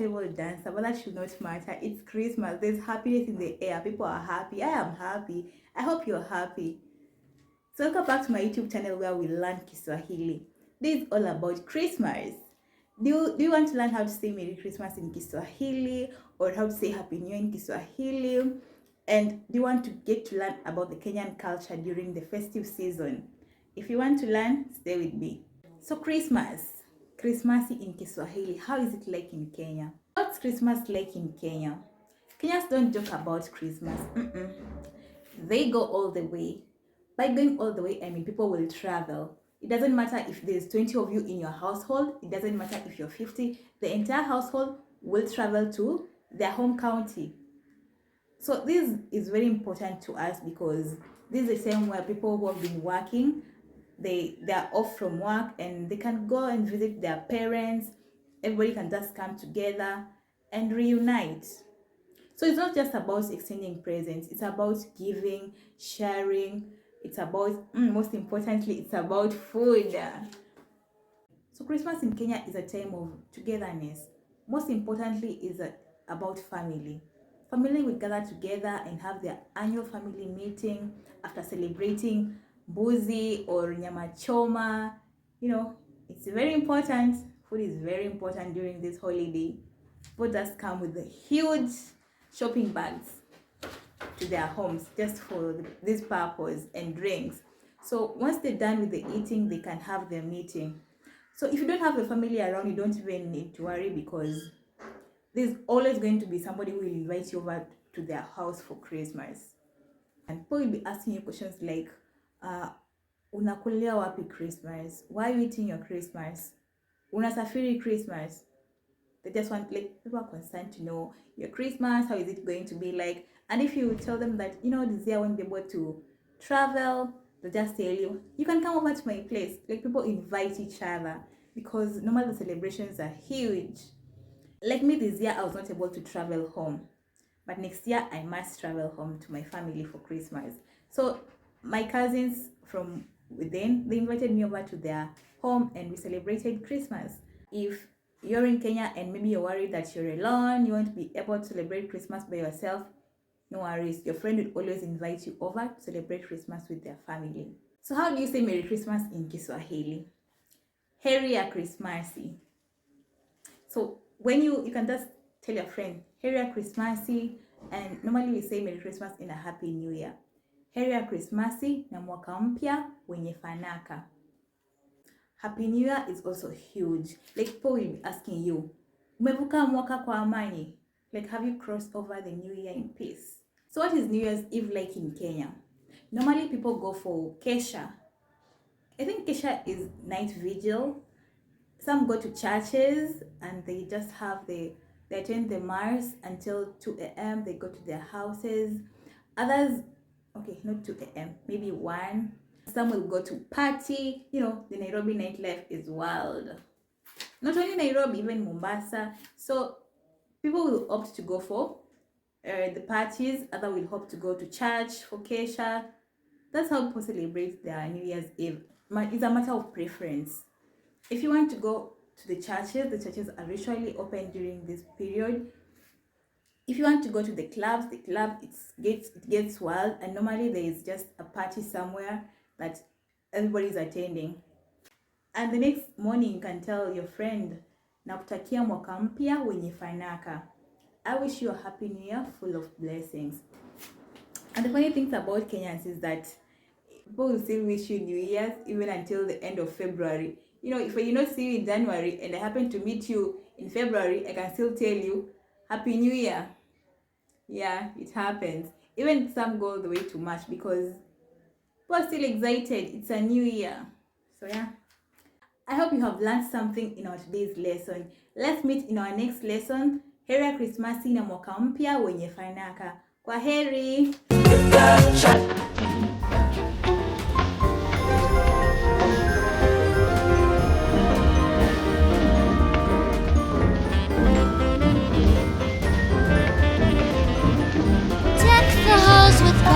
terrible dancer, but that should not matter. It's Christmas. There's happiness in the air. People are happy. I am happy. I hope you're happy. So welcome back to my YouTube channel where we learn Kiswahili. This is all about Christmas. Do you want to learn how to say Merry Christmas in Kiswahili or how to say Happy New Year in Kiswahili? And do you want to get to learn about the Kenyan culture during the festive season? If you want to learn, stay with me. So Krismasi in Kiswahili, how is it like in Kenya? What's Christmas like in Kenya? Kenyans don't joke about Christmas. They go all the way. By going all the way, I mean people will travel. It doesn't matter if there's 20 of you in your household. It doesn't matter if you're 50. The entire household will travel to their home county. So this is very important to us because this is the time where people who have been working, they're off from work and they can go and visit their parents. Everybody can just come together and reunite. So it's not just about exchanging presents. It's about giving, sharing. It's about, most importantly, it's about food. So Christmas in Kenya is a time of togetherness. Most importantly, is about family. Family will gather together and have their annual family meeting after celebrating mbuzi or nyama choma. You know, it's very important. Food is very important during this holiday. People just come with the huge shopping bags to their homes just for this purpose and drinks. So once they're done with the eating, they can have their meeting. So if you don't have a family around, you don't even need to worry because there's always going to be somebody who will invite you over to their house for Christmas. And people will be asking you questions like, unakulia wapi Christmas? Why are you eating your Christmas? Unasafiri Christmas? They just want, like, people are concerned to know your Christmas, how is it going to be like? And if you tell them that, this year I won't be able to travel, they'll just tell you, you can come over to my place. Like, people invite each other because normally the celebrations are huge. Like me this year, I was not able to travel home. But next year, I must travel home to my family for Christmas. So my cousins from within, they invited me over to their home and we celebrated Christmas. If you're in Kenya and maybe you're worried that you're alone, you won't be able to celebrate Christmas by yourself, no worries. Your friend will always invite you over to celebrate Christmas with their family. So how do you say Merry Christmas in Kiswahili? Heri ya Krismasi. So when you can just tell your friend, Heri ya Krismasi, and normally we say Merry Christmas in a Happy New Year. Heri ya Krismasi na Mwaka Mpya, wenye Fanaka. Happy New Year is also huge. Like, people will be asking you, umevuka mwaka kwa amani? Like, have you crossed over the new year in peace? So what is New Year's Eve like in Kenya? Normally people go for kesha. I think kesha is night vigil. Some go to churches and they just have they attend the mass until 2 a.m. They go to their houses. Others, okay, not 2 a.m., maybe 1. Some will go to party. The Nairobi nightlife is wild. Not only Nairobi, even Mombasa. So people will opt to go for the parties. Others will opt to go to church for kesha. That's how people celebrate their New Year's Eve. It's a matter of preference. If you want to go to the churches are usually open during this period. If you want to go to the club it gets wild, and normally there is just a party somewhere that everybody is attending. And the next morning you can tell your friend, nakutakia mwaka mpya wenye Fanaka. I wish you a happy new year full of blessings. And the funny things about Kenyans is that people will still wish you New Year's even until the end of February. If I not see you in January and I happen to meet you in February, I can still tell you Happy New Year. Yeah, it happens. Even some go all the way to March because people are still excited. It's a new year. So yeah. I hope you have learned something in our today's lesson. Let's meet in our next lesson. Heri ya Krismasi na Mwaka Mpya wenye Fanaka. Kwa heri.